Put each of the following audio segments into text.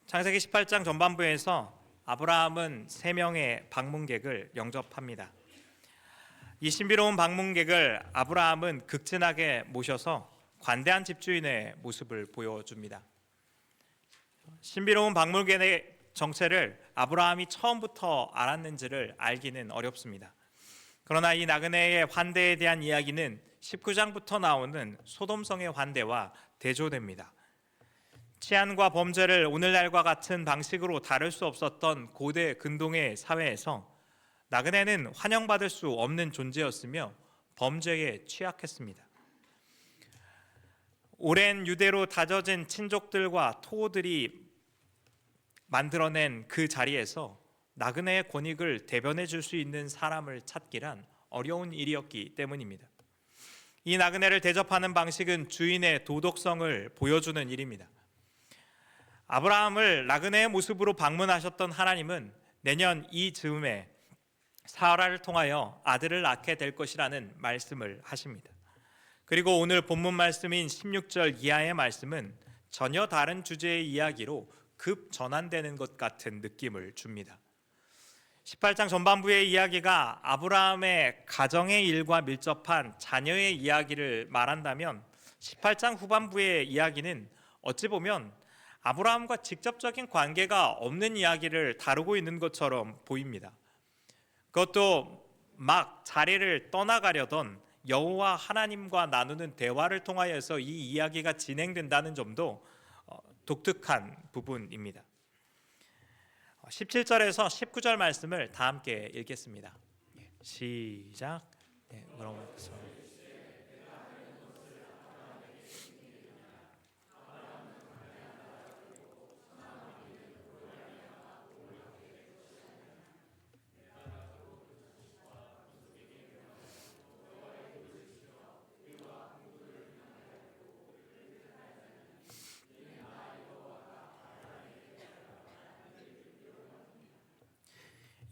창세기 18장 전반부에서 아브라함은 3명의 방문객을 영접합니다. 이 신비로운 방문객을 아브라함은 극진하게 모셔서 관대한 집주인의 모습을 보여줍니다. 신비로운 방문객의 정체를 아브라함이 처음부터 알았는지를 알기는 어렵습니다. 그러나 이 나그네의 환대에 대한 이야기는 19장부터 나오는 소돔성의 환대와 대조됩니다. 치안과 범죄를 오늘날과 같은 방식으로 다룰 수 없었던 고대 근동의 사회에서 나그네는 환영받을 수 없는 존재였으며 범죄에 취약했습니다. 오랜 유대로 다져진 친족들과 토호들이 만들어낸 그 자리에서 나그네의 권익을 대변해 줄 수 있는 사람을 찾기란 어려운 일이었기 때문입니다. 이 나그네를 대접하는 방식은 주인의 도덕성을 보여주는 일입니다. 아브라함을 나그네의 모습으로 방문하셨던 하나님은 내년 이 즈음에 사라를 통하여 아들을 낳게 될 것이라는 말씀을 하십니다. 그리고 오늘 본문 말씀인 16절 이하의 말씀은 전혀 다른 주제의 이야기로 급 전환되는 것 같은 느낌을 줍니다. 18장 전반부의 이야기가 아브라함의 가정의 일과 밀접한 자녀의 이야기를 말한다면 18장 후반부의 이야기는 어찌 보면 아브라함과 직접적인 관계가 없는 이야기를 다루고 있는 것처럼 보입니다. 그것도 막 자리를 떠나가려던 여호와 하나님과 나누는 대화를 통하여서 이 이야기가 진행된다는 점도 독특한 부분입니다. 17절에서 19절 말씀을 다 함께 읽겠습니다. 시작.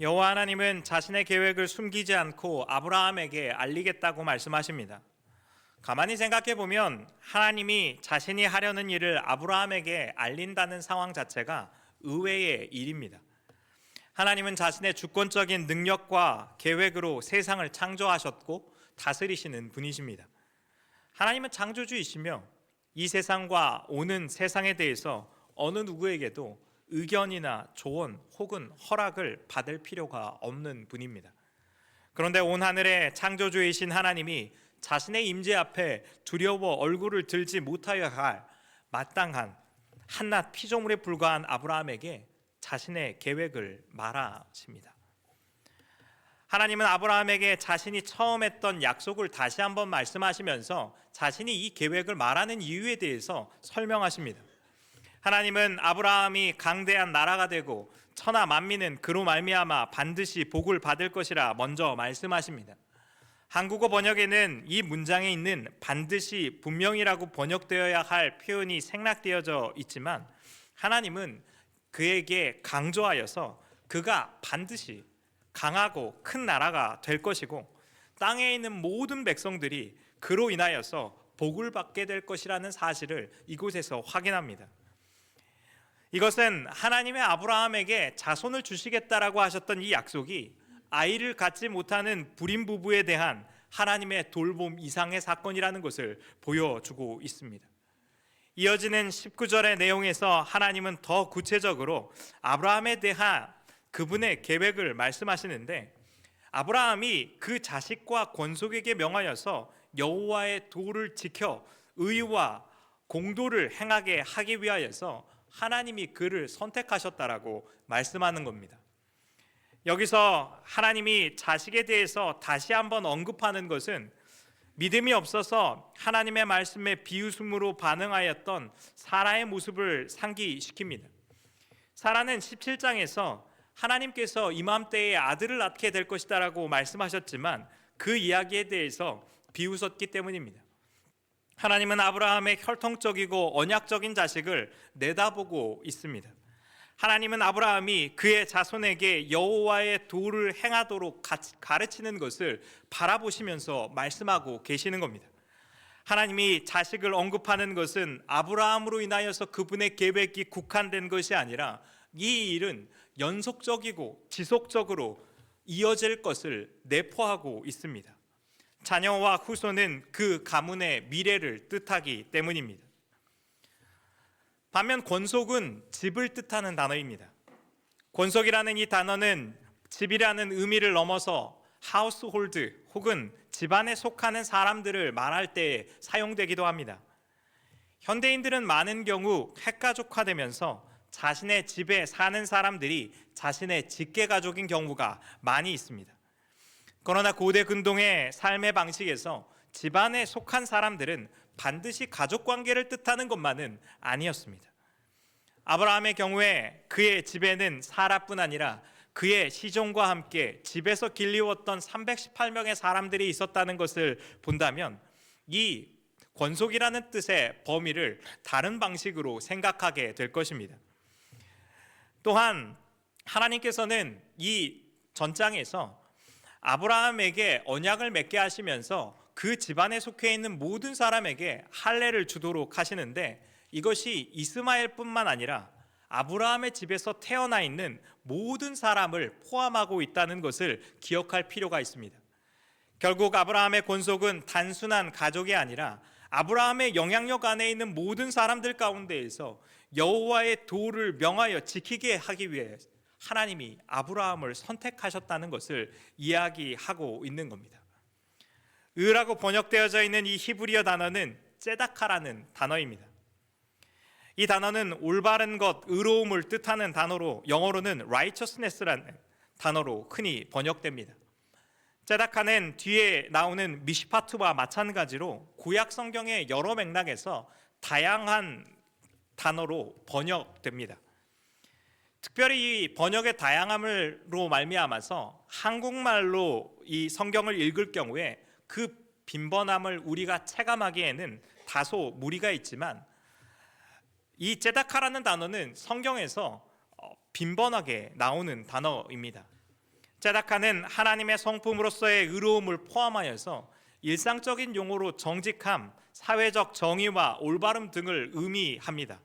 여호와 하나님은 자신의 계획을 숨기지 않고 아브라함에게 알리겠다고 말씀하십니다. 가만히 생각해 보면 하나님이 자신이 하려는 일을 아브라함에게 알린다는 상황 자체가 의외의 일입니다. 하나님은 자신의 주권적인 능력과 계획으로 세상을 창조하셨고 다스리시는 분이십니다. 하나님은 창조주이시며 이 세상과 오는 세상에 대해서 어느 누구에게도 의견이나 조언 혹은 허락을 받을 필요가 없는 분입니다. 그런데 온 하늘의 창조주이신 하나님이 자신의 임재 앞에 두려워 얼굴을 들지 못하여 할 마땅한 한낱 피조물에 불과한 아브라함에게 자신의 계획을 말하십니다. 하나님은 아브라함에게 자신이 처음 했던 약속을 다시 한번 말씀하시면서 자신이 이 계획을 말하는 이유에 대해서 설명하십니다. 하나님은 아브라함이 강대한 나라가 되고 천하 만민은 그로 말미암아 반드시 복을 받을 것이라 먼저 말씀하십니다. 한국어 번역에는 이 문장에 있는 반드시 분명이라고 번역되어야 할 표현이 생략되어져 있지만 하나님은 그에게 강조하여서 그가 반드시 강하고 큰 나라가 될 것이고 땅에 있는 모든 백성들이 그로 인하여서 복을 받게 될 것이라는 사실을 이곳에서 확인합니다. 이것은 하나님의 아브라함에게 자손을 주시겠다라고 하셨던 이 약속이 아이를 갖지 못하는 불임 부부에 대한 하나님의 돌봄 이상의 사건이라는 것을 보여주고 있습니다. 이어지는 19절의 내용에서 하나님은 더 구체적으로 아브라함에 대한 그분의 계획을 말씀하시는데 아브라함이 그 자식과 권속에게 명하여서 여호와의 도를 지켜 의와 공도를 행하게 하기 위하여서 하나님이 그를 선택하셨다라고 말씀하는 겁니다. 여기서 하나님이 자식에 대해서 다시 한번 언급하는 것은 믿음이 없어서 하나님의 말씀에 비웃음으로 반응하였던 사라의 모습을 상기시킵니다. 사라는 17장에서 하나님께서 이맘때에 아들을 낳게 될 것이다라고 말씀하셨지만 그 이야기에 대해서 비웃었기 때문입니다. 하나님은 아브라함의 혈통적이고 언약적인 자식을 내다보고 있습니다. 하나님은 아브라함이 그의 자손에게 여호와의 도를 행하도록 가르치는 것을 바라보시면서 말씀하고 계시는 겁니다. 하나님이 자식을 언급하는 것은 아브라함으로 인하여서 그분의 계획이 국한된 것이 아니라 이 일은 연속적이고 지속적으로 이어질 것을 내포하고 있습니다. 자녀와 후손은 그 가문의 미래를 뜻하기 때문입니다. 반면 권속은 집을 뜻하는 단어입니다. 권속이라는 이 단어는 집이라는 의미를 넘어서 하우스홀드 혹은 집안에 속하는 사람들을 말할 때 사용되기도 합니다. 현대인들은 많은 경우 핵가족화되면서 자신의 집에 사는 사람들이 자신의 직계가족인 경우가 많이 있습니다. 그러나 고대 근동의 삶의 방식에서 집안에 속한 사람들은 반드시 가족관계를 뜻하는 것만은 아니었습니다. 아브라함의 경우에 그의 집에는 사라뿐 아니라 그의 시종과 함께 집에서 길리웠던 318명의 사람들이 있었다는 것을 본다면 이 권속이라는 뜻의 범위를 다른 방식으로 생각하게 될 것입니다. 또한 하나님께서는 이 전장에서 아브라함에게 언약을 맺게 하시면서 그 집안에 속해 있는 모든 사람에게 할례를 주도록 하시는데 이것이 이스마엘뿐만 아니라 아브라함의 집에서 태어나 있는 모든 사람을 포함하고 있다는 것을 기억할 필요가 있습니다. 결국 아브라함의 권속은 단순한 가족이 아니라 아브라함의 영향력 안에 있는 모든 사람들 가운데에서 여호와의 도를 명하여 지키게 하기 위해 하나님이 아브라함을 선택하셨다는 것을 이야기하고 있는 겁니다. 의라고 번역되어져 있는 이 히브리어 단어는 ጼ다카라는 단어입니다. 이 단어는 올바른 것, 의로움을 뜻하는 단어로 영어로는 righteousness라는 단어로 흔히 번역됩니다. ጼ다카는 뒤에 나오는 미시파트와 마찬가지로 구약 성경의 여러 맥락에서 다양한 단어로 번역됩니다. 특별히 이 번역의 다양함으로 말미암아서 한국말로 이 성경을 읽을 경우에 그 빈번함을 우리가 체감하기에는 다소 무리가 있지만 이 ጼ다카라는 단어는 성경에서 빈번하게 나오는 단어입니다. ጼ다카는 하나님의 성품으로서의 의로움을 포함하여서 일상적인 용어로 정직함, 사회적 정의와 올바름 등을 의미합니다.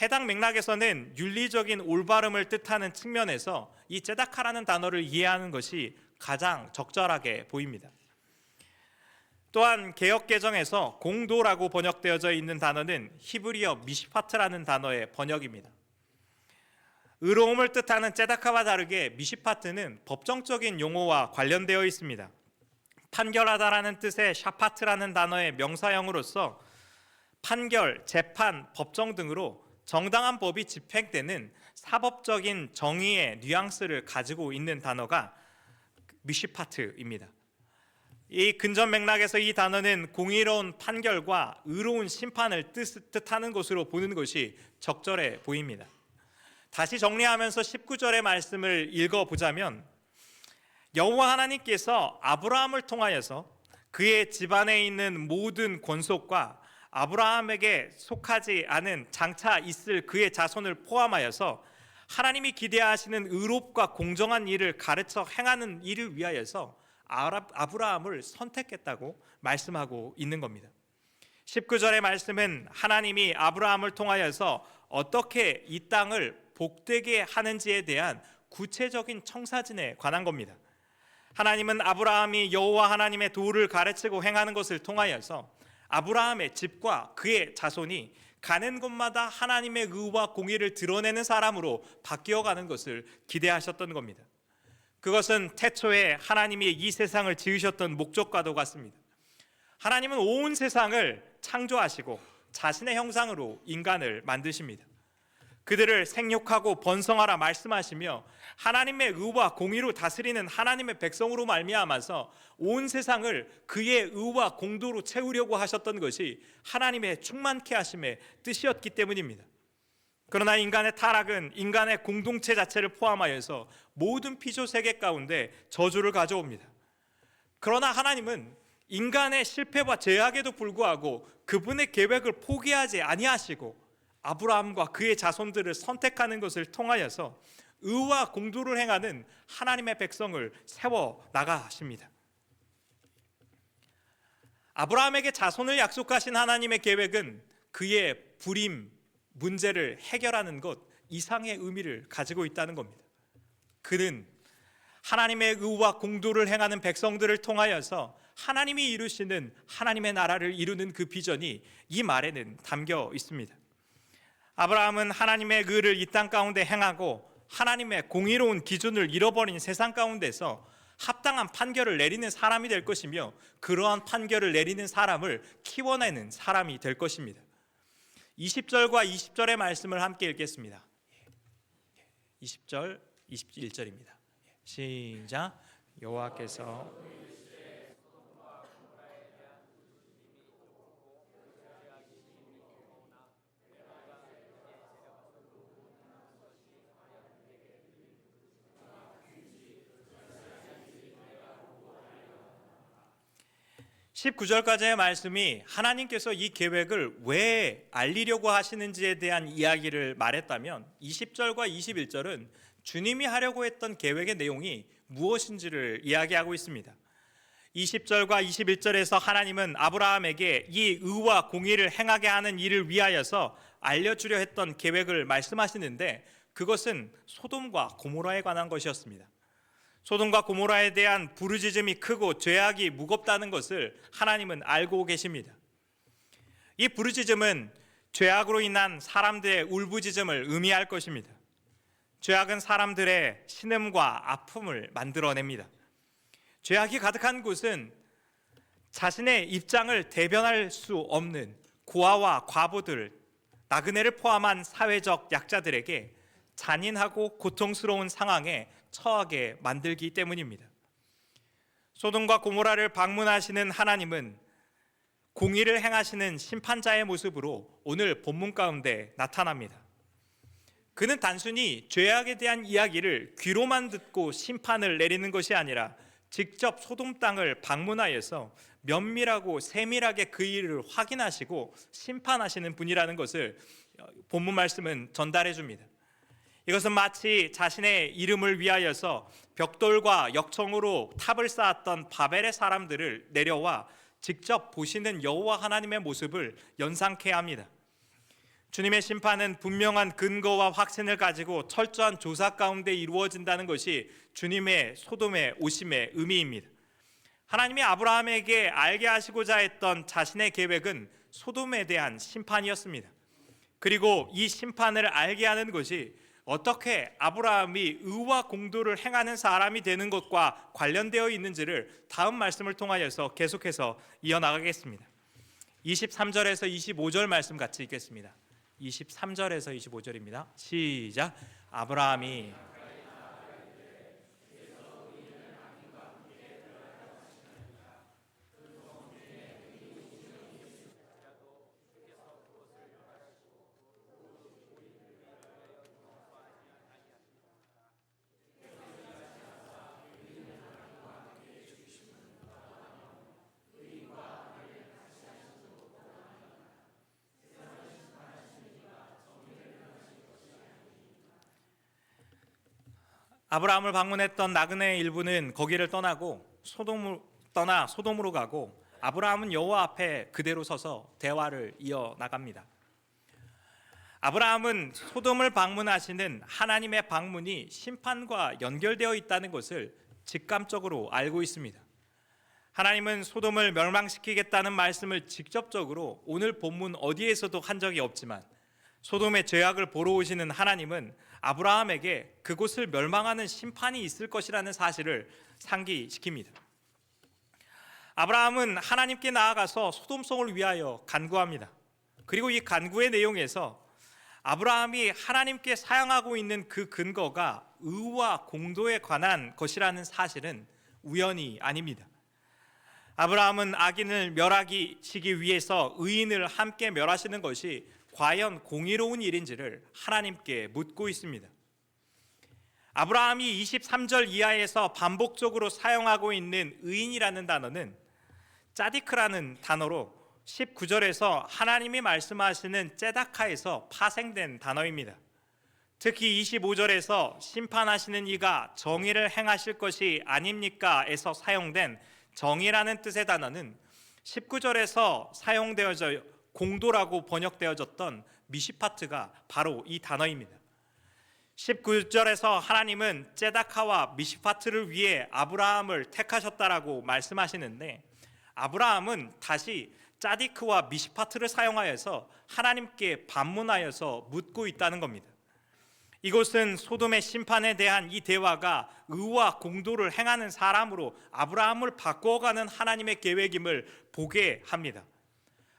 해당 맥락에서는 윤리적인 올바름을 뜻하는 측면에서 이 ጼ다카라는 단어를 이해하는 것이 가장 적절하게 보입니다. 또한 개역개정에서 공도라고 번역되어져 있는 단어는 히브리어 미시파트라는 단어의 번역입니다. 의로움을 뜻하는 ጼ다카와 다르게 미시파트는 법정적인 용어와 관련되어 있습니다. 판결하다라는 뜻의 샤파트라는 단어의 명사형으로서 판결, 재판, 법정 등으로 정당한 법이 집행되는 사법적인 정의의 뉘앙스를 가지고 있는 단어가 미시파트입니다. 이 근전 맥락에서 이 단어는 공의로운 판결과 의로운 심판을 뜻하는 것으로 보는 것이 적절해 보입니다. 다시 정리하면서 19절의 말씀을 읽어보자면 여호와 하나님께서 아브라함을 통하여서 그의 집안에 있는 모든 권속과 아브라함에게 속하지 않은 장차 있을 그의 자손을 포함하여서 하나님이 기대하시는 의롭과 공정한 일을 가르쳐 행하는 일을 위하여서 아브라함을 선택했다고 말씀하고 있는 겁니다. 19절의 말씀은 하나님이 아브라함을 통하여서 어떻게 이 땅을 복되게 하는지에 대한 구체적인 청사진에 관한 겁니다. 하나님은 아브라함이 여호와 하나님의 도를 가르치고 행하는 것을 통하여서 아브라함의 집과 그의 자손이 가는 곳마다 하나님의 의와 공의를 드러내는 사람으로 바뀌어가는 것을 기대하셨던 겁니다. 그것은 태초에 하나님이 이 세상을 지으셨던 목적과도 같습니다. 하나님은 온 세상을 창조하시고 자신의 형상으로 인간을 만드십니다. 그들을 생육하고 번성하라 말씀하시며 하나님의 의와 공의로 다스리는 하나님의 백성으로 말미암아서 온 세상을 그의 의와 공도로 채우려고 하셨던 것이 하나님의 충만케 하심의 뜻이었기 때문입니다. 그러나 인간의 타락은 인간의 공동체 자체를 포함하여서 모든 피조 세계 가운데 저주를 가져옵니다. 그러나 하나님은 인간의 실패와 죄악에도 불구하고 그분의 계획을 포기하지 아니하시고 아브라함과 그의 자손들을 선택하는 것을 통하여서 의와 공도를 행하는 하나님의 백성을 세워 나가십니다. 아브라함에게 자손을 약속하신 하나님의 계획은 그의 불임 문제를 해결하는 것 이상의 의미를 가지고 있다는 겁니다. 그는 하나님의 의와 공도를 행하는 백성들을 통하여서 하나님이 이루시는 하나님의 나라를 이루는 그 비전이 이 말에는 담겨 있습니다. 아브라함은 하나님의 의를 이 땅 가운데 행하고 하나님의 공의로운 기준을 잃어버린 세상 가운데서 합당한 판결을 내리는 사람이 될 것이며, 그러한 판결을 내리는 사람을 키워내는 사람이 될 것입니다. 20절과 20절의 말씀을 함께 읽겠습니다. 20절, 21절입니다. 시작. 여호와께서 19절까지의 말씀이 하나님께서 이 계획을 왜 알리려고 하시는지에 대한 이야기를 말했다면, 20절과 21절은 주님이 하려고 했던 계획의 내용이 무엇인지를 이야기하고 있습니다. 20절과 21절에서 하나님은 아브라함에게 이 의와 공의를 행하게 하는 일을 위하여서 알려주려 했던 계획을 말씀하시는데, 그것은 소돔과 고모라에 관한 것이었습니다. 소돔과 고모라에 대한 부르짖음이 크고 죄악이 무겁다는 것을 하나님은 알고 계십니다. 이 부르짖음은 죄악으로 인한 사람들의 울부짖음을 의미할 것입니다. 죄악은 사람들의 신음과 아픔을 만들어냅니다. 죄악이 가득한 곳은 자신의 입장을 대변할 수 없는 고아와 과부들, 나그네를 포함한 사회적 약자들에게 잔인하고 고통스러운 상황에 처하게 만들기 때문입니다. 소돔과 고모라를 방문하시는 하나님은 공의를 행하시는 심판자의 모습으로 오늘 본문 가운데 나타납니다. 그는 단순히 죄악에 대한 이야기를 귀로만 듣고 심판을 내리는 것이 아니라 직접 소돔 땅을 방문하여서 면밀하고 세밀하게 그 일을 확인하시고 심판하시는 분이라는 것을 본문 말씀은 전달해 줍니다. 이것은 마치 자신의 이름을 위하여서 벽돌과 역청으로 탑을 쌓았던 바벨의 사람들을 내려와 직접 보시는 여호와 하나님의 모습을 연상케 합니다. 주님의 심판은 분명한 근거와 확신을 가지고 철저한 조사 가운데 이루어진다는 것이 주님의 소돔의 오심의 의미입니다. 하나님이 아브라함에게 알게 하시고자 했던 자신의 계획은 소돔에 대한 심판이었습니다. 그리고 이 심판을 알게 하는 것이 어떻게 아브라함이 의와 공도를 행하는 사람이 되는 것과 관련되어 있는지를 다음 말씀을 통하여서 계속해서 이어나가겠습니다. 23절에서 25절 말씀 같이 읽겠습니다. 23절에서 25절입니다. 시작. 아브라함이 아브라함을 방문했던 나그네의 일부는 거기를 떠나고 소돔으로 가고, 아브라함은 여호와 앞에 그대로 서서 대화를 이어나갑니다. 아브라함은 소돔을 방문하시는 하나님의 방문이 심판과 연결되어 있다는 것을 직감적으로 알고 있습니다. 하나님은 소돔을 멸망시키겠다는 말씀을 직접적으로 오늘 본문 어디에서도 한 적이 없지만, 소돔의 죄악을 보러 오시는 하나님은 아브라함에게 그곳을 멸망하는 심판이 있을 것이라는 사실을 상기시킵니다. 아브라함은 하나님께 나아가서 소돔성을 위하여 간구합니다. 그리고 이 간구의 내용에서 아브라함이 하나님께 사양하고 있는 그 근거가 의와 공도에 관한 것이라는 사실은 우연이 아닙니다. 아브라함은 악인을 멸하시기 위해서 의인을 함께 멸하시는 것이 과연 공의로운 일인지를 하나님께 묻고 있습니다. 아브라함이 23절 이하에서 반복적으로 사용하고 있는 의인이라는 단어는 짜디크라는 단어로 19절에서 하나님이 말씀하시는 째다카에서 파생된 단어입니다. 특히 25절에서 심판하시는 이가 정의를 행하실 것이 아닙니까? 에서 사용된 정의라는 뜻의 단어는 19절에서 사용되어져 공도라고 번역되어졌던 미시파트가 바로 이 단어입니다. 19절에서 하나님은 ጼ다카와 미시파트를 위해 아브라함을 택하셨다라고 말씀하시는데, 아브라함은 다시 짜디크와 미시파트를 사용하여서 하나님께 반문하여서 묻고 있다는 겁니다. 이곳은 소돔의 심판에 대한 이 대화가 의와 공도를 행하는 사람으로 아브라함을 바꿔가는 하나님의 계획임을 보게 합니다.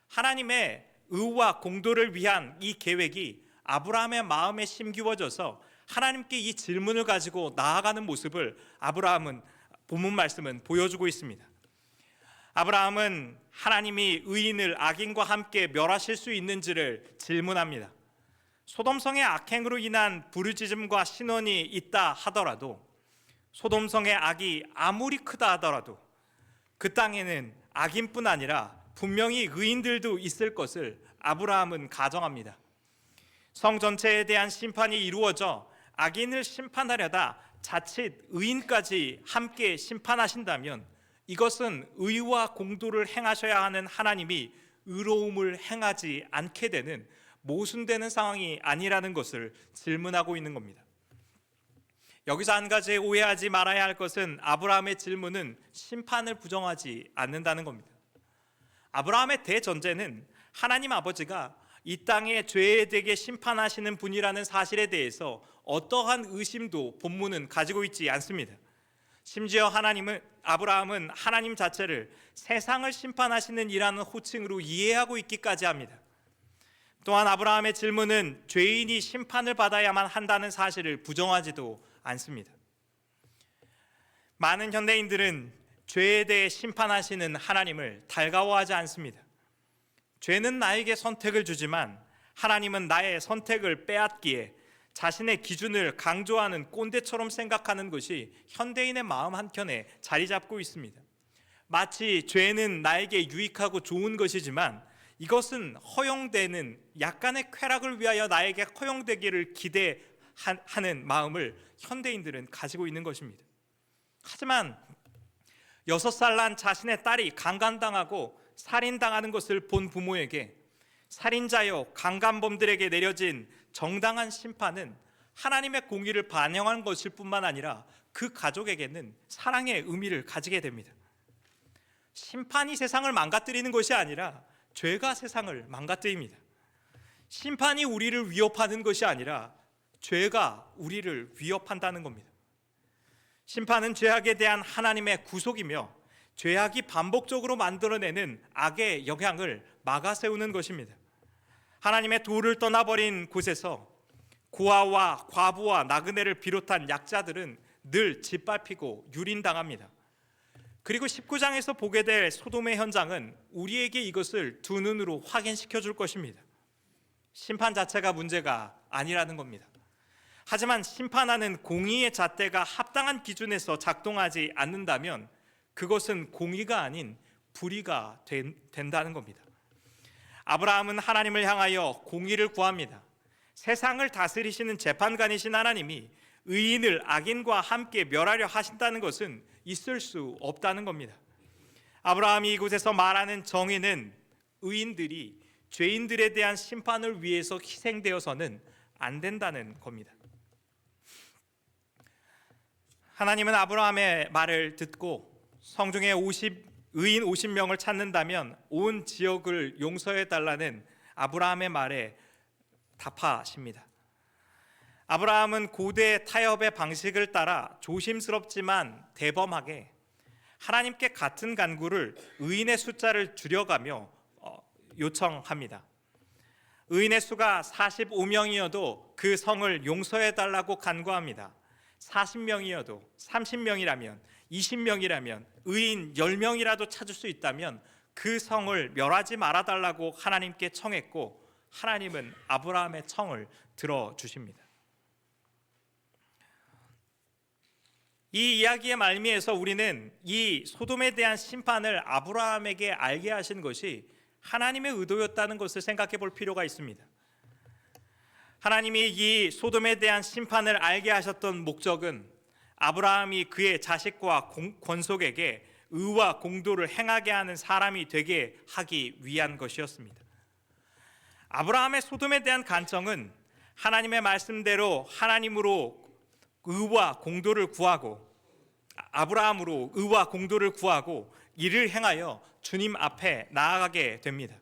하나님의 의와 공도를 위한 이 계획이 아브라함의 마음에 심기워져서 하나님께 이 질문을 가지고 나아가는 모습을 아브라함은 본문 말씀은 보여주고 있습니다. 아브라함은 하나님이 의인을 악인과 함께 멸하실 수 있는지를 질문합니다. 소돔성의 악행으로 인한 부르짖음과 신원이 있다 하더라도, 소돔성의 악이 아무리 크다 하더라도 그 땅에는 악인뿐 아니라 분명히 의인들도 있을 것을 아브라함은 가정합니다. 성 전체에 대한 심판이 이루어져 악인을 심판하려다 자칫 의인까지 함께 심판하신다면 이것은 의와 공도를 행하셔야 하는 하나님이 의로움을 행하지 않게 되는 모순되는 상황이 아니라는 것을 질문하고 있는 겁니다. 여기서 한 가지 오해하지 말아야 할 것은 아브라함의 질문은 심판을 부정하지 않는다는 겁니다. 아브라함의 대전제는 하나님 아버지가 이 땅의 죄에 대해 심판하시는 분이라는 사실에 대해서 어떠한 의심도 본문은 가지고 있지 않습니다. 심지어 아브라함은 하나님 자체를 세상을 심판하시는 이라는 호칭으로 이해하고 있기까지 합니다. 또한 아브라함의 질문은 죄인이 심판을 받아야만 한다는 사실을 부정하지도 않습니다. 많은 현대인들은 죄에 대해 심판하시는 하나님을 달가워하지 않습니다. 죄는 나에게 선택을 주지만 하나님은 나의 선택을 빼앗기에 자신의 기준을 강조하는 꼰대처럼 생각하는 것이 현대인의 마음 한켠에 자리 잡고 있습니다. 마치 죄는 나에게 유익하고 좋은 것이지만 이것은 허용되는 약간의 쾌락을 위하여 나에게 허용되기를 기대하는 마음을 현대인들은 가지고 있는 것입니다. 하지만 6살 난 자신의 딸이 강간당하고 살인당하는 것을 본 부모에게 살인자여 강간범들에게 내려진 정당한 심판은 하나님의 공의를 반영한 것일 뿐만 아니라 그 가족에게는 사랑의 의미를 가지게 됩니다. 심판이 세상을 망가뜨리는 것이 아니라 죄가 세상을 망가뜨립니다. 심판이 우리를 위협하는 것이 아니라 죄가 우리를 위협한다는 겁니다. 심판은 죄악에 대한 하나님의 구속이며 죄악이 반복적으로 만들어내는 악의 영향을 막아세우는 것입니다. 하나님의 도를 떠나버린 곳에서 고아와 과부와 나그네를 비롯한 약자들은 늘 짓밟히고 유린당합니다. 그리고 19장에서 보게 될 소돔의 현장은 우리에게 이것을 두 눈으로 확인시켜 줄 것입니다. 심판 자체가 문제가 아니라는 겁니다. 하지만 심판하는 공의의 잣대가 합당한 기준에서 작동하지 않는다면 그것은 공의가 아닌 불의가 된다는 겁니다. 아브라함은 하나님을 향하여 공의를 구합니다. 세상을 다스리시는 재판관이신 하나님이 의인을 악인과 함께 멸하려 하신다는 것은 있을 수 없다는 겁니다. 아브라함이 이곳에서 말하는 정의는 의인들이 죄인들에 대한 심판을 위해서 희생되어서는 안 된다는 겁니다. 하나님은 아브라함의 말을 듣고 성중에 의인 50명을 찾는다면 온 지역을 용서해달라는 아브라함의 말에 답하십니다. 아브라함은 고대 타협의 방식을 따라 조심스럽지만 대범하게 하나님께 같은 간구를 의인의 숫자를 줄여가며 요청합니다. 의인의 수가 45명이어도 그 성을 용서해달라고 간구합니다. 40명이어도 30명이라면 20명이라면 의인 10명이라도 찾을 수 있다면 그 성을 멸하지 말아달라고 하나님께 청했고 하나님은 아브라함의 청을 들어주십니다. 이 이야기의 말미에서 우리는 이 소돔에 대한 심판을 아브라함에게 알게 하신 것이 하나님의 의도였다는 것을 생각해 볼 필요가 있습니다. 하나님이 이 소돔에 대한 심판을 알게 하셨던 목적은 아브라함이 그의 자식과 권속에게 의와 공도를 행하게 하는 사람이 되게 하기 위한 것이었습니다. 아브라함의 소돔에 대한 간청은 하나님의 말씀대로 하나님으로 의와 공도를 구하고, 아브라함으로 의와 공도를 구하고 이를 행하여 주님 앞에 나아가게 됩니다.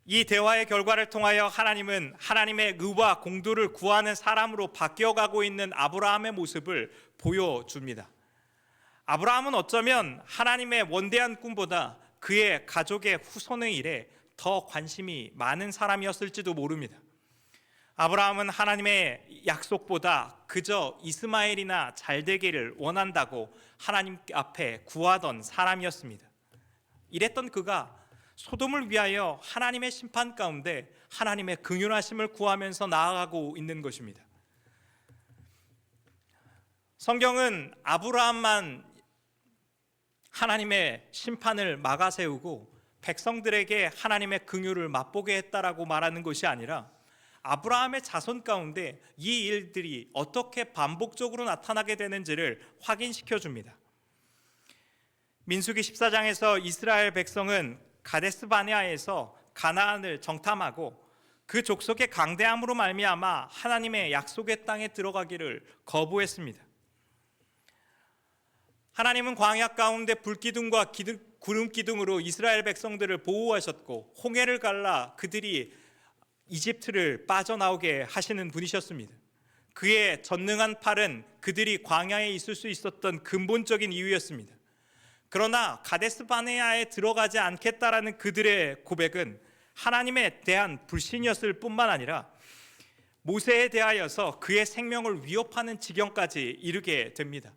이 대화의 결과를 통하여 하나님은 하나님의 의와 공도를 구하는 사람으로 바뀌어가고 있는 아브라함의 모습을 보여줍니다. 아브라함은 어쩌면 하나님의 원대한 꿈보다 그의 가족의 후손의 일에 더 관심이 많은 사람이었을지도 모릅니다. 아브라함은 하나님의 약속보다 그저 이스마엘이나 잘 되기를 원한다고 하나님 앞에 구하던 사람이었습니다. 이랬던 그가 소돔을 위하여 하나님의 심판 가운데 하나님의 긍휼하심을 구하면서 나아가고 있는 것입니다. 성경은 아브라함만 하나님의 심판을 막아세우고 백성들에게 하나님의 긍휼을 맛보게 했다라고 말하는 것이 아니라 아브라함의 자손 가운데 이 일들이 어떻게 반복적으로 나타나게 되는지를 확인시켜 줍니다. 민수기 14장에서 이스라엘 백성은 가데스 바네아에서 가나안을 정탐하고 그 족속의 강대함으로 말미암아 하나님의 약속의 땅에 들어가기를 거부했습니다. 하나님은 광야 가운데 불기둥과 구름 기둥으로 이스라엘 백성들을 보호하셨고 홍해를 갈라 그들이 이집트를 빠져나오게 하시는 분이셨습니다. 그의 전능한 팔은 그들이 광야에 있을 수 있었던 근본적인 이유였습니다. 그러나 가데스 바네아에 들어가지 않겠다라는 그들의 고백은 하나님에 대한 불신이었을 뿐만 아니라 모세에 대하여서 그의 생명을 위협하는 지경까지 이르게 됩니다.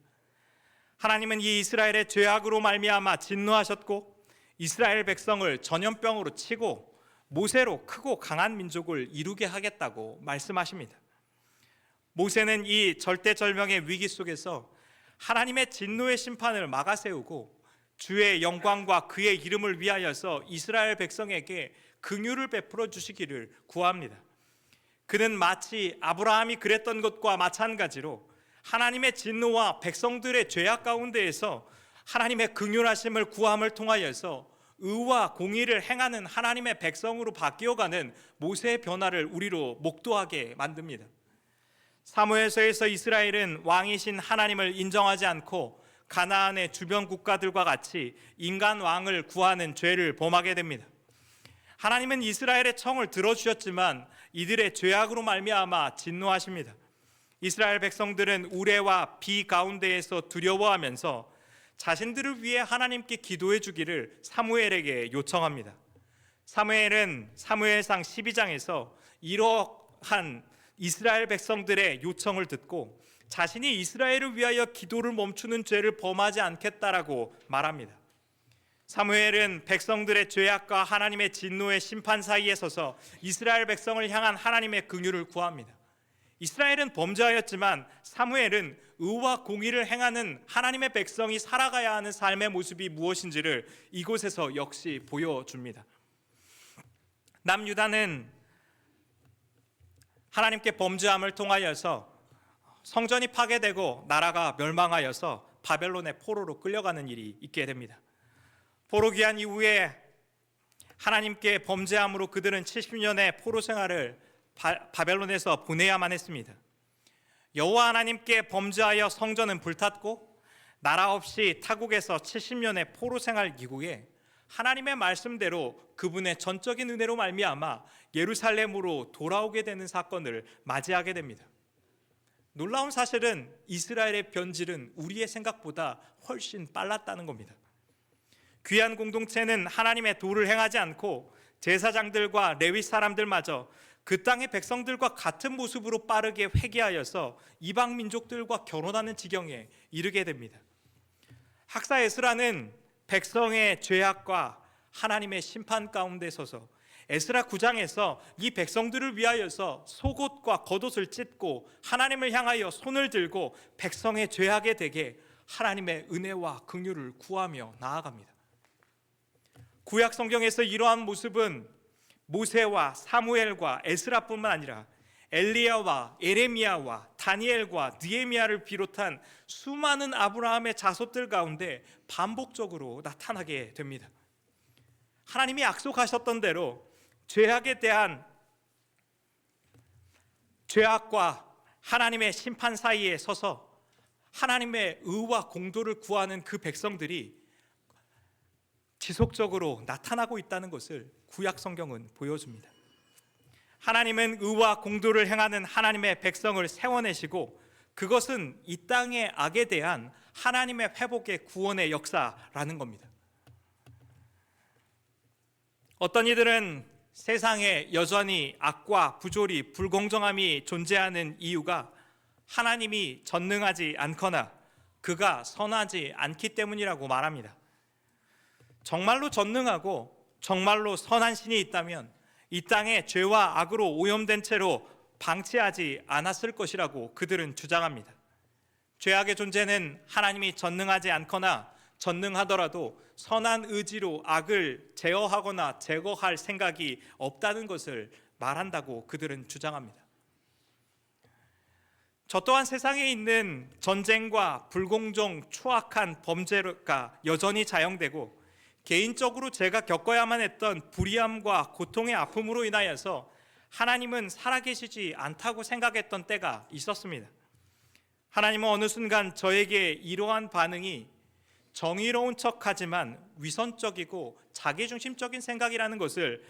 하나님은 이 이스라엘의 죄악으로 말미암아 진노하셨고 이스라엘 백성을 전염병으로 치고 모세로 크고 강한 민족을 이루게 하겠다고 말씀하십니다. 모세는 이 절대절명의 위기 속에서 하나님의 진노의 심판을 막아세우고 주의 영광과 그의 이름을 위하여서 이스라엘 백성에게 긍휼을 베풀어 주시기를 구합니다. 그는 마치 아브라함이 그랬던 것과 마찬가지로 하나님의 진노와 백성들의 죄악 가운데에서 하나님의 긍휼하심을 구함을 통하여서 의와 공의를 행하는 하나님의 백성으로 바뀌어가는 모세의 변화를 우리로 목도하게 만듭니다. 사무엘서에서 이스라엘은 왕이신 하나님을 인정하지 않고 가나안의 주변 국가들과 같이 인간 왕을 구하는 죄를 범하게 됩니다. 하나님은 이스라엘의 청을 들어주셨지만 이들의 죄악으로 말미암아 진노하십니다. 이스라엘 백성들은 우레와 비 가운데에서 두려워하면서 자신들을 위해 하나님께 기도해 주기를 사무엘에게 요청합니다. 사무엘은 사무엘상 12장에서 이러한 이스라엘 백성들의 요청을 듣고 자신이 이스라엘을 위하여 기도를 멈추는 죄를 범하지 않겠다라고 말합니다. 사무엘은 백성들의 죄악과 하나님의 진노의 심판 사이에 서서 이스라엘 백성을 향한 하나님의 긍휼을 구합니다. 이스라엘은 범죄하였지만 사무엘은 의와 공의를 행하는 하나님의 백성이 살아가야 하는 삶의 모습이 무엇인지를 이곳에서 역시 보여줍니다. 남유다는 하나님께 범죄함을 통하여서 성전이 파괴되고 나라가 멸망하여서 바벨론의 포로로 끌려가는 일이 있게 됩니다. 포로 귀환 이후에 하나님께 범죄함으로 그들은 70년의 포로 생활을 바벨론에서 보내야만 했습니다. 여호와 하나님께 범죄하여 성전은 불탔고 나라 없이 타국에서 70년의 포로 생활 이후에 하나님의 말씀대로 그분의 전적인 은혜로 말미암아 예루살렘으로 돌아오게 되는 사건을 맞이하게 됩니다. 놀라운 사실은 이스라엘의 변질은 우리의 생각보다 훨씬 빨랐다는 겁니다. 귀한 공동체는 하나님의 도를 행하지 않고 제사장들과 레위 사람들마저 그 땅의 백성들과 같은 모습으로 빠르게 회개하여서 이방 민족들과 결혼하는 지경에 이르게 됩니다. 학사 에스라는 백성의 죄악과 하나님의 심판 가운데 서서 에스라 9장에서 이 백성들을 위하여서 속옷과 겉옷을 찢고 하나님을 향하여 손을 들고 백성의 죄악에 대게 하나님의 은혜와 긍휼을 구하며 나아갑니다. 구약 성경에서 이러한 모습은 모세와 사무엘과 에스라뿐만 아니라 엘리야와 에레미야와 다니엘과 느헤미야를 비롯한 수많은 아브라함의 자손들 가운데 반복적으로 나타나게 됩니다. 하나님이 약속하셨던 대로 죄악에 대한 죄악과 하나님의 심판 사이에 서서 하나님의 의와 공도를 구하는 그 백성들이 지속적으로 나타나고 있다는 것을 구약 성경은 보여줍니다. 하나님은 의와 공도를 행하는 하나님의 백성을 세워내시고 그것은 이 땅의 악에 대한 하나님의 회복의 구원의 역사라는 겁니다. 어떤 이들은 세상에 여전히 악과 부조리, 불공정함이 존재하는 이유가 하나님이 전능하지 않거나 그가 선하지 않기 때문이라고 말합니다. 정말로 전능하고 정말로 선한 신이 있다면 이 땅에 죄와 악으로 오염된 채로 방치하지 않았을 것이라고 그들은 주장합니다. 죄악의 존재는 하나님이 전능하지 않거나 전능하더라도 선한 의지로 악을 제어하거나 제거할 생각이 없다는 것을 말한다고 그들은 주장합니다. 저 또한 세상에 있는 전쟁과 불공정, 추악한 범죄가 여전히 자영되고 개인적으로 제가 겪어야만 했던 불의함과 고통의 아픔으로 인하여서 하나님은 살아계시지 않다고 생각했던 때가 있었습니다. 하나님은 어느 순간 저에게 이러한 반응이 정의로운 척하지만 위선적이고 자기중심적인 생각이라는 것을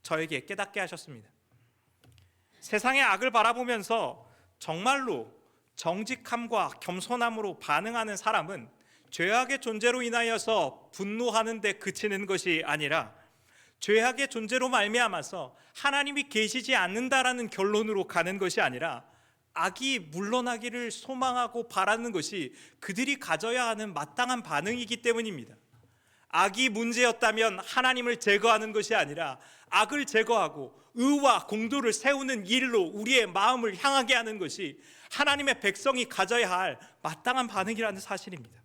저에게 깨닫게 하셨습니다. 세상의 악을 바라보면서 정말로 정직함과 겸손함으로 반응하는 사람은 죄악의 존재로 인하여서 분노하는 데 그치는 것이 아니라 죄악의 존재로 말미암아서 하나님이 계시지 않는다라는 결론으로 가는 것이 아니라 악이 물러나기를 소망하고 바라는 것이 그들이 가져야 하는 마땅한 반응이기 때문입니다. 악이 문제였다면 하나님을 제거하는 것이 아니라 악을 제거하고 의와 공도를 세우는 일로 우리의 마음을 향하게 하는 것이 하나님의 백성이 가져야 할 마땅한 반응이라는 사실입니다.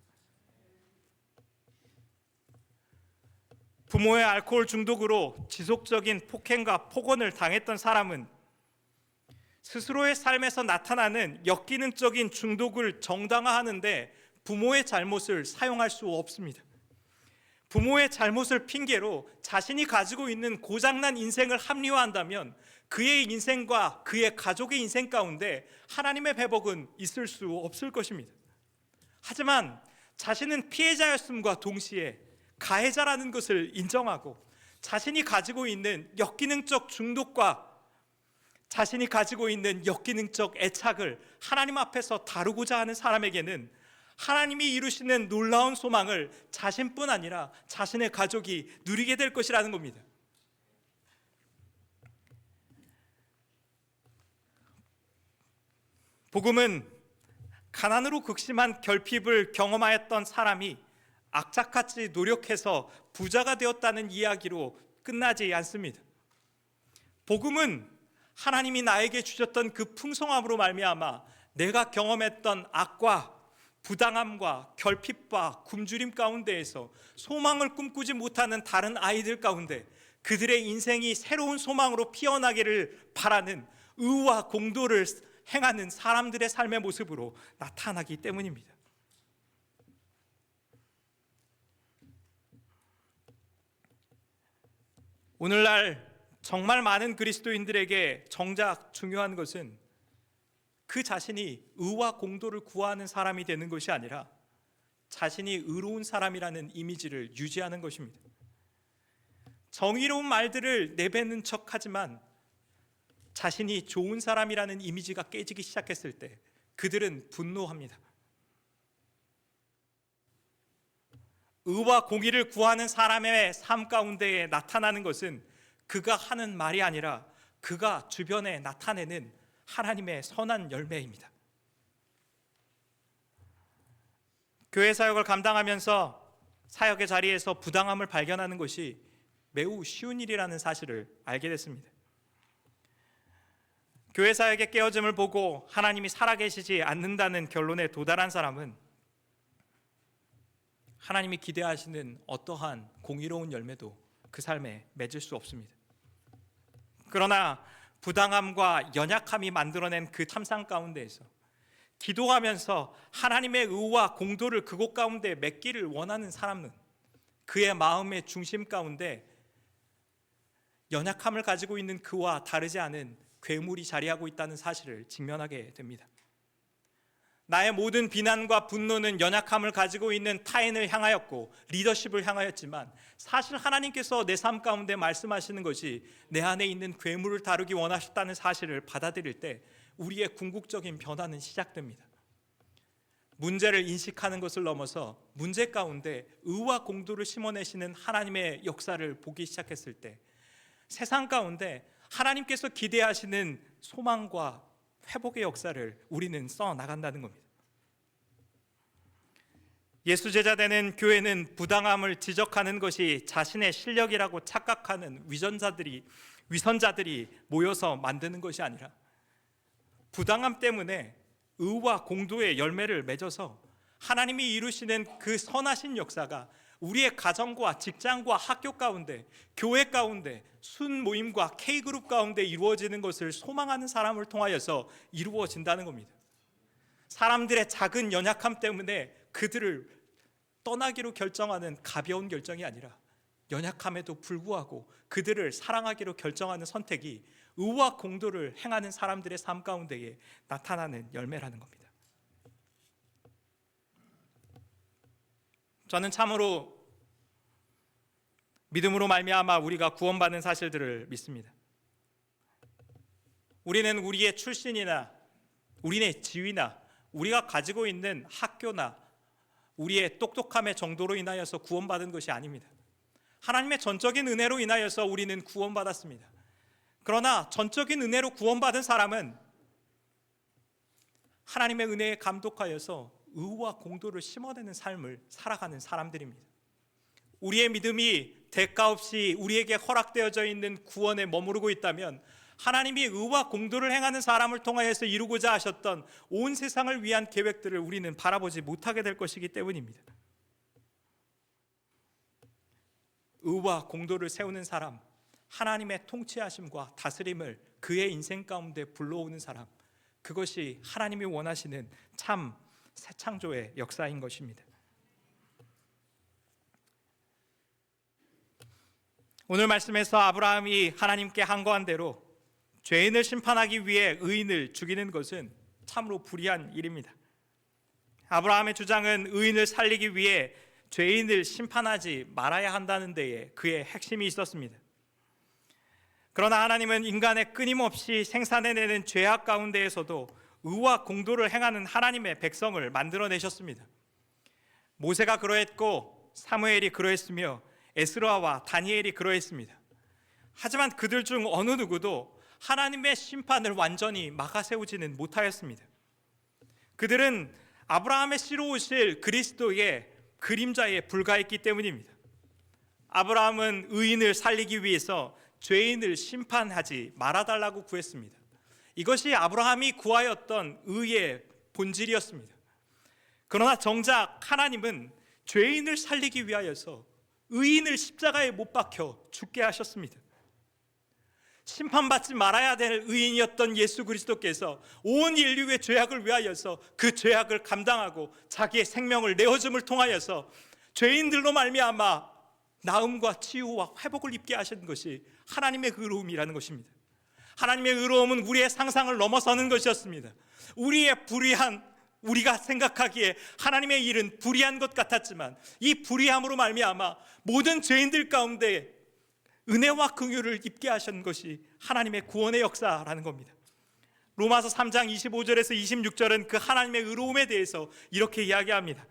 부모의 알코올 중독으로 지속적인 폭행과 폭언을 당했던 사람은 스스로의 삶에서 나타나는 역기능적인 중독을 정당화하는데 부모의 잘못을 사용할 수 없습니다. 부모의 잘못을 핑계로 자신이 가지고 있는 고장난 인생을 합리화한다면 그의 인생과 그의 가족의 인생 가운데 하나님의 회복은 있을 수 없을 것입니다. 하지만 자신은 피해자였음과 동시에 가해자라는 것을 인정하고 자신이 가지고 있는 역기능적 중독과 자신이 가지고 있는 역기능적 애착을 하나님 앞에서 다루고자 하는 사람에게는 하나님이 이루시는 놀라운 소망을 자신뿐 아니라 자신의 가족이 누리게 될 것이라는 겁니다. 복음은 가난으로 극심한 결핍을 경험하였던 사람이 악착같이 노력해서 부자가 되었다는 이야기로 끝나지 않습니다. 복음은 하나님이 나에게 주셨던 그 풍성함으로 말미암아 내가 경험했던 악과 부당함과 결핍과 굶주림 가운데에서 소망을 꿈꾸지 못하는 다른 아이들 가운데 그들의 인생이 새로운 소망으로 피어나기를 바라는 의와 공도를 행하는 사람들의 삶의 모습으로 나타나기 때문입니다. 오늘날 정말 많은 그리스도인들에게 정작 중요한 것은 그 자신이 의와 공도를 구하는 사람이 되는 것이 아니라 자신이 의로운 사람이라는 이미지를 유지하는 것입니다. 정의로운 말들을 내뱉는 척하지만 자신이 좋은 사람이라는 이미지가 깨지기 시작했을 때 그들은 분노합니다. 의와 공의를 구하는 사람의 삶 가운데에 나타나는 것은 그가 하는 말이 아니라 그가 주변에 나타내는 하나님의 선한 열매입니다. 교회 사역을 감당하면서 사역의 자리에서 부당함을 발견하는 것이 매우 쉬운 일이라는 사실을 알게 됐습니다. 교회 사역의 깨어짐을 보고 하나님이 살아계시지 않는다는 결론에 도달한 사람은 하나님이 기대하시는 어떠한 공의로운 열매도 그 삶에 맺을 수 없습니다. 그러나 부당함과 연약함이 만들어낸 그 참상 가운데에서 기도하면서 하나님의 의와 공도를 그곳 가운데 맺기를 원하는 사람은 그의 마음의 중심 가운데 연약함을 가지고 있는 그와 다르지 않은 괴물이 자리하고 있다는 사실을 직면하게 됩니다. 나의 모든 비난과 분노는 연약함을 가지고 있는 타인을 향하였고 리더십을 향하였지만, 사실 하나님께서 내 삶 가운데 말씀하시는 것이 내 안에 있는 괴물을 다루기 원하셨다는 사실을 받아들일 때 우리의 궁극적인 변화는 시작됩니다. 문제를 인식하는 것을 넘어서 문제 가운데 의와 공도를 심어내시는 하나님의 역사를 보기 시작했을 때 세상 가운데 하나님께서 기대하시는 소망과 회복의 역사를 우리는 써나간다는 겁니다. 예수 제자 되는 교회는 부당함을 지적하는 것이 자신의 실력이라고 착각하는 위선자들이 모여서 만드는 것이 아니라, 부당함 때문에 의와 공도의 열매를 맺어서 하나님이 이루시는 그 선하신 역사가 우리의 가정과 직장과 학교 가운데, 교회 가운데, 순모임과 K그룹 가운데 이루어지는 것을 소망하는 사람을 통하여서 이루어진다는 겁니다. 사람들의 작은 연약함 때문에 그들을 떠나기로 결정하는 가벼운 결정이 아니라, 연약함에도 불구하고 그들을 사랑하기로 결정하는 선택이 의와 공도를 행하는 사람들의 삶 가운데에 나타나는 열매라는 겁니다. 저는 참으로 믿음으로 말미암아 우리가 구원받는 사실들을 믿습니다. 우리는 우리의 출신이나 우리의 지위나 우리가 가지고 있는 학교나 우리의 똑똑함의 정도로 인하여서 구원받은 것이 아닙니다. 하나님의 전적인 은혜로 인하여서 우리는 구원받았습니다. 그러나 전적인 은혜로 구원받은 사람은 하나님의 은혜에 감독하여서 의와 공도를 심어내는 삶을 살아가는 사람들입니다. 우리의 믿음이 대가 없이 우리에게 허락되어져 있는 구원에 머무르고 있다면 하나님이 의와 공도를 행하는 사람을 통하여서 이루고자 하셨던 온 세상을 위한 계획들을 우리는 바라보지 못하게 될 것이기 때문입니다. 의와 공도를 세우는 사람, 하나님의 통치하심과 다스림을 그의 인생 가운데 불러오는 사람, 그것이 하나님이 원하시는 참 새 창조의 역사인 것입니다. 오늘 말씀에서 아브라함이 하나님께 항거한 대로 죄인을 심판하기 위해 의인을 죽이는 것은 참으로 불의한 일입니다. 아브라함의 주장은 의인을 살리기 위해 죄인을 심판하지 말아야 한다는 데에 그의 핵심이 있었습니다. 그러나 하나님은 인간의 끊임없이 생산해내는 죄악 가운데에서도 의와 공도를 행하는 하나님의 백성을 만들어내셨습니다. 모세가 그러했고 사무엘이 그러했으며 에스라와 다니엘이 그러했습니다. 하지만 그들 중 어느 누구도 하나님의 심판을 완전히 막아세우지는 못하였습니다. 그들은 아브라함의 씨로 오실 그리스도의 그림자에 불과했기 때문입니다. 아브라함은 의인을 살리기 위해서 죄인을 심판하지 말아달라고 구했습니다. 이것이 아브라함이 구하였던 의의 본질이었습니다. 그러나 정작 하나님은 죄인을 살리기 위하여서 의인을 십자가에 못 박혀 죽게 하셨습니다. 심판받지 말아야 될 의인이었던 예수 그리스도께서 온 인류의 죄악을 위하여서 그 죄악을 감당하고 자기의 생명을 내어줌을 통하여서 죄인들로 말미암아 나음과 치유와 회복을 입게 하신 것이 하나님의 의로움이라는 것입니다. 하나님의 의로움은 우리의 상상을 넘어서는 것이었습니다. 우리가 생각하기에 하나님의 일은 불의한 것 같았지만 이 불의함으로 말미암아 모든 죄인들 가운데 은혜와 긍휼을 입게 하신 것이 하나님의 구원의 역사라는 겁니다. 로마서 3장 25절에서 26절은 그 하나님의 의로움에 대해서 이렇게 이야기합니다.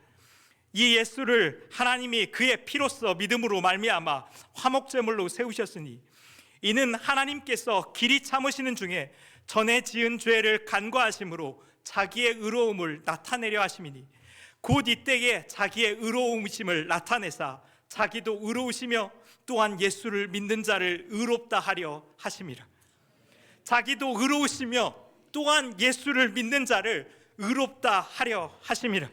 이 예수를 하나님이 그의 피로써 믿음으로 말미암아 화목제물로 세우셨으니 이는 하나님께서 길이 참으시는 중에 전에 지은 죄를 간과하심으로 자기의 의로움을 나타내려 하심이니 곧 이때에 자기의 의로우심을 나타내사 자기도 의로우시며 또한 예수를 믿는 자를 의롭다 하려 하심이라. 자기도 의로우시며 또한 예수를 믿는 자를 의롭다 하려 하심이라.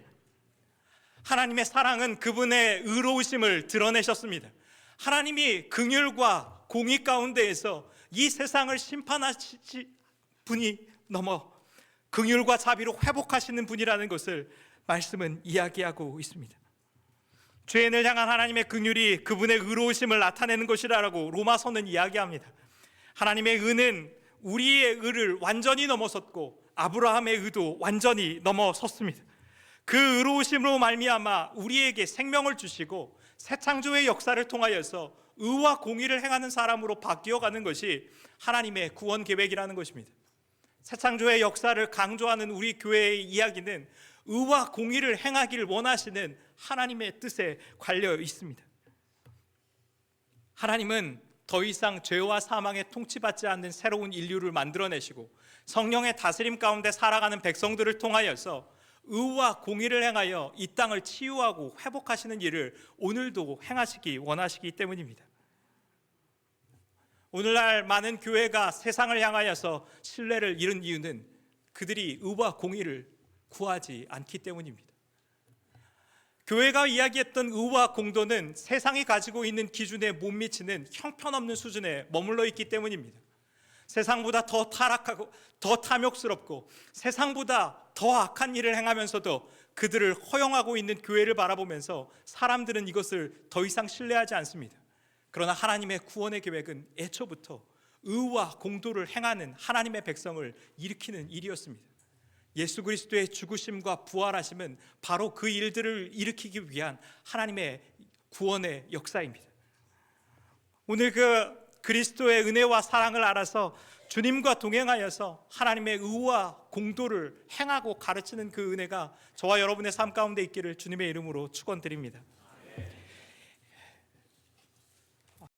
하나님의 사랑은 그분의 의로우심을 드러내셨습니다. 하나님이 긍휼과 공의 가운데에서 이 세상을 심판하실 분이 넘어 긍휼과 자비로 회복하시는 분이라는 것을 말씀은 이야기하고 있습니다. 죄인을 향한 하나님의 긍휼이 그분의 의로우심을 나타내는 것이라고 로마서는 이야기합니다. 하나님의 의는 우리의 의를 완전히 넘어섰고 아브라함의 의도 완전히 넘어섰습니다. 그 의로우심으로 말미암아 우리에게 생명을 주시고 새 창조의 역사를 통하여서 의와 공의를 행하는 사람으로 바뀌어가는 것이 하나님의 구원 계획이라는 것입니다. 새 창조의 역사를 강조하는 우리 교회의 이야기는 의와 공의를 행하기를 원하시는 하나님의 뜻에 관려 있습니다. 하나님은 더 이상 죄와 사망에 통치받지 않는 새로운 인류를 만들어내시고 성령의 다스림 가운데 살아가는 백성들을 통하여서 의와 공의를 행하여 이 땅을 치유하고 회복하시는 일을 오늘도 행하시기 원하시기 때문입니다. 오늘날 많은 교회가 세상을 향하여서 신뢰를 잃은 이유는 그들이 의와 공의를 구하지 않기 때문입니다. 교회가 이야기했던 의와 공도는 세상이 가지고 있는 기준에 못 미치는 형편없는 수준에 머물러 있기 때문입니다. 세상보다 더 타락하고 더 탐욕스럽고 세상보다 더 악한 일을 행하면서도 그들을 허용하고 있는 교회를 바라보면서 사람들은 이것을 더 이상 신뢰하지 않습니다. 그러나 하나님의 구원의 계획은 애초부터 의와 공도를 행하는 하나님의 백성을 일으키는 일이었습니다. 예수 그리스도의 죽으심과 부활하심은 바로 그 일들을 일으키기 위한 하나님의 구원의 역사입니다. 오늘 그 그리스도의 은혜와 사랑을 알아서 주님과 동행하여서 하나님의 의와 공도를 행하고 가르치는 그 은혜가 저와 여러분의 삶 가운데 있기를 주님의 이름으로 축원드립니다.